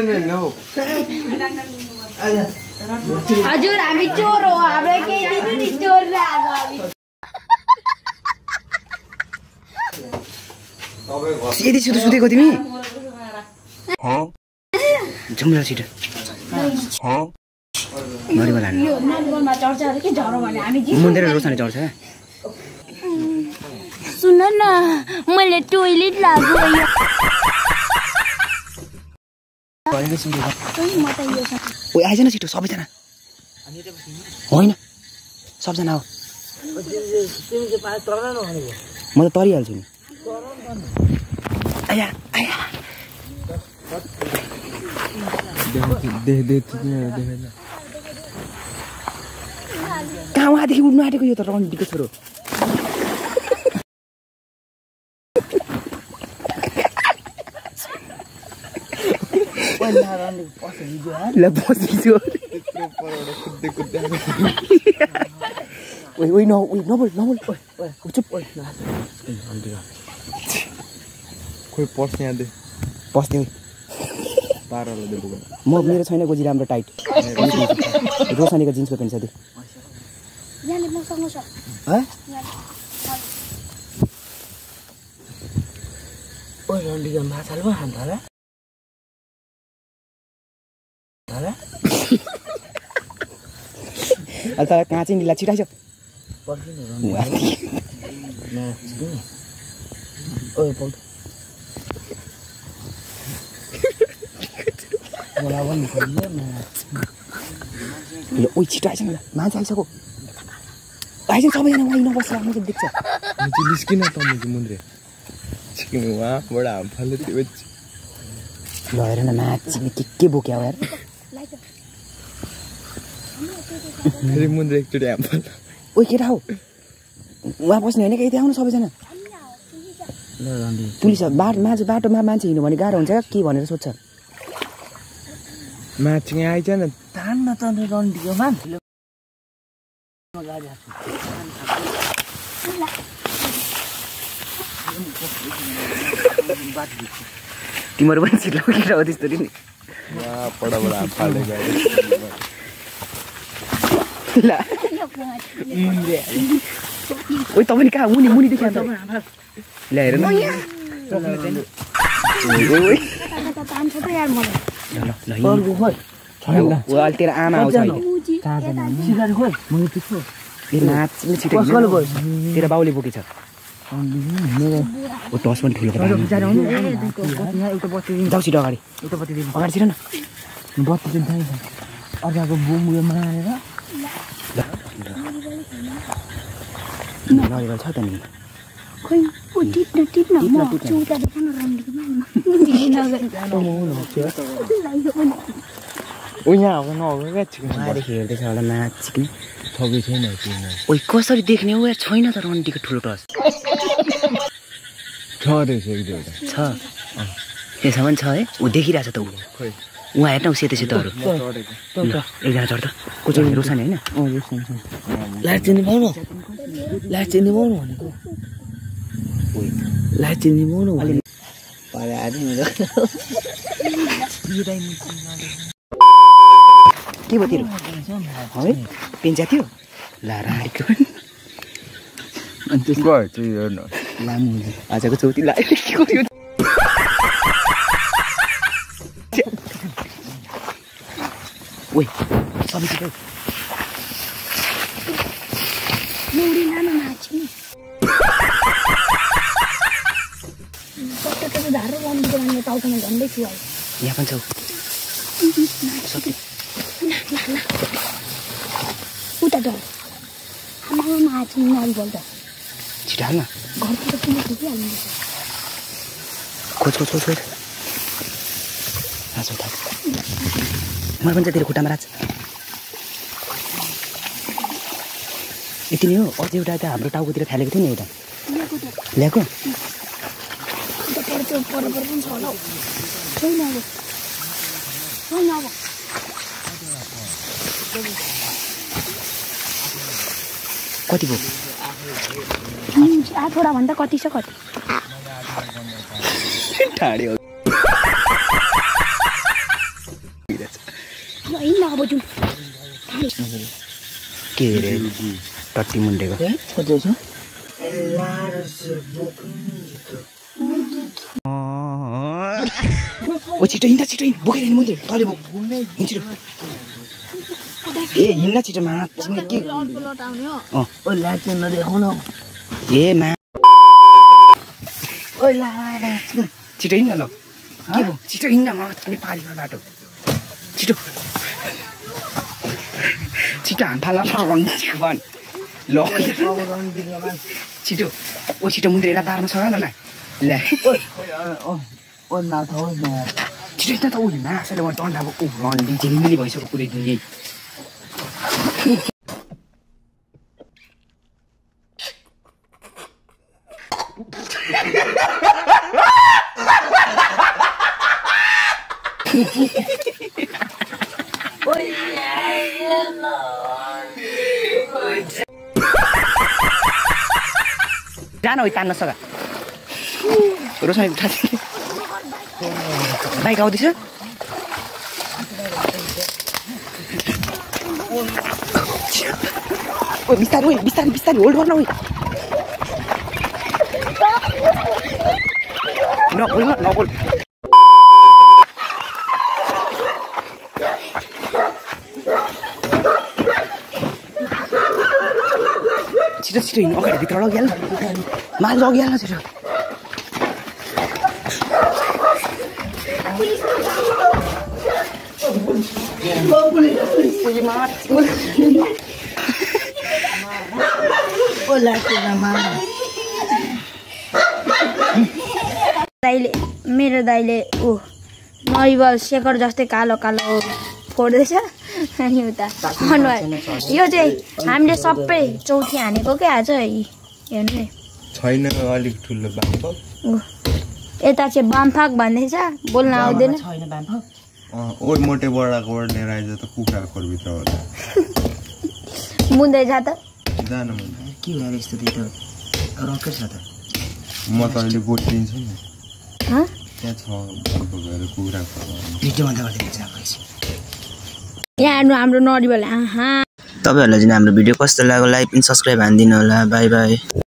हजुर हामी चोर हो हाम्रो केही दिनु नि चोर लाग्यो हामी यदि सुतेको तिमी झुम्रा छिटो यो नलगनमा चढ्छ अरे के झरो भने हामी मुन्देर रोसाले चढ्छ सुन न मैले टोयलेट लाग्यो ओइ आइज न छिटो सबैजना होइन सबजना हो म त तरिहाल्छु नि आया आया कहाँ उहाँदेखि उड्नु आँटेको यो त रन्डीको छोरो ल बसिसो ओइ नबोल चुप खोइ पस्ने आदे पस्ने म मेरो छैन गोजी राम्रो टाइट रोसानीको जिन्सको पेन्ट छ त्यो यहाँले मसँग छ ओइ रन्डीको माछाले पो खान्छ होला अहिले त कहाँ चाहिँ निला छिटाइछ ओइ छिटो आइस न मान्छे आइसक्यो आइस सबैजना उहाँ नबस्छ म चाहिँ देख्छ निस्किन त मुझे मुन्द्रे चिकन वहाँबाट हाम फाल्यो त्यो ल हेर न नाच्ने के बोक्या हो यार फेरि मुन्द्रे एकचोटि हाम फाल्यो ओइ केटा हो उहाँ बस्ने होइन कि यति आउनु सबैजना पुलिस बाटोमा मान्छे हिँड्नु भने गाह्रो हुन्छ के भनेर सोध्छ माछी आइज न धान्न त रन्डीको मान्छेले तिमीहरू पनि छिटो केटा हो त्यस्तो नि पढाबाट हाम फाल्दै गयो ल ओइ तपाईँ कहाँ मुनि देखिया त ल हेर न अहिले तेरो आमा आउँछ नाच्ने छिटो तेरो बाउले बोकेछ टस पनि ठुलो जाऊ छिटो अगाडि अगाडि छिटो न बत्ती चाहिँ चाहिन्छ अर्काको बुम उयो मारेर लगेको छ त नि खोइ टिप्न म चौता देखाउन ऊ यहाँ अब नहोस् क्या चिकन उहाँदेखि हेर्दैछ होला नाच्ने सबै छैन ओइ कसरी देख्ने हो यार छैन त रन्डीको ठुलो टस छ रहेछ एक दुईवटा छ त्यसमा पनि छ है ऊ देखिरहेछ त ऊ खोइ उहाँ हेर्न ऊ सेतो सेतोहरू एकजना चढ्छ को चाहिँ रोसानी होइन लाइट चाहिँ निभाउनु भनेको लाइट चाहिँ निभाउनु के भयो तेरो है पेन्चा थियो ला राडीको गयो चाहिँ हेर्नु लामो आजको चौती ला के गर्यो ओइ सबै छिटो मुडी नानो नाच्ने कता धारो रन्डीको मान्छे टाउकोमा झन्डै छु अहिले यहाँ पनि छौ सबै उता डर हाम्रो नाच्ने नल बोल्दा छिटो हाल्न घरतिर किन खिचिहाल्नु खोज नाच उता मलाई पनि तेरो खुट्टामा राख्छ यति नै हो अझै एउटा त हाम्रो टाउकोतिर फालेको थियो नि एउटा ल्याएको कति भयो 8 वटा भन्दा कति छ कति ठाडे हो हिँड्न अब जाउँ के रे टट्टी मुन्डेको कति छ ओ छिटो हिँड्दा छिटो हिँड बोकेर हिँड्नु मुन्डे तले बोक छिटो ए हिँड्दा छिटो मा के ओ लाइट नदेखाउ न ए मा ओ ला छिटो हिँड्न ल के हो छिटो हिँड्न म अनि पारीको बाटो छिटो छिटो हामफाला भन्छ भन ल छिटो ओ छिटो मुन्डे एला तार्न सक्छ ल ल ओ नाथौ न छिटो हिँड्न त उ मासले म डन्डाको उ रन्डी झिलिमिली भइसक्यो पुरै दिन यही जान हो तान्न सका रोशनी उठा बाइक आउँदैछ ओ बिस्तारै बिस्तारै बिस्तारै होल्ड गर्न ओइ नबोल नबोल छिटो छिटो हिँड्नु अगाडि भित्र लगिहाल माल लगिहाल छिटो दाइले मेरो दाइले ऊ नरिवल शेखर जस्तै कालो कालो फोड्दैछ अनि उता अनुहार यो चाहिँ हामीले सबै चौथी हानेको क्या आज हेर्नु है छैन अलिक ठुलो बाम्फा यता चाहिँ बामफाक भन्दैछ बोल्न आउँदैन छैन बाम्फा ओइ मोटे बडाको लिएर आइज त कुखुराको खोरभित्र होला मुन्दै जा त जान मन के हो यार यस्तो त रकै छ त म त अहिले बोटिदिन्छु नि ह त्यहाँ छ गएर कुखुराको भिडियो भन्दा गर्दै छ यहाँ हेर्नु हाम्रो नरिवल तपाईहरुलाई चाहिँ हाम्रो भिडियो कस्तो लाग्यो लाइक अनि सब्स्क्राइब हान्दिनु होला बाइ बाइ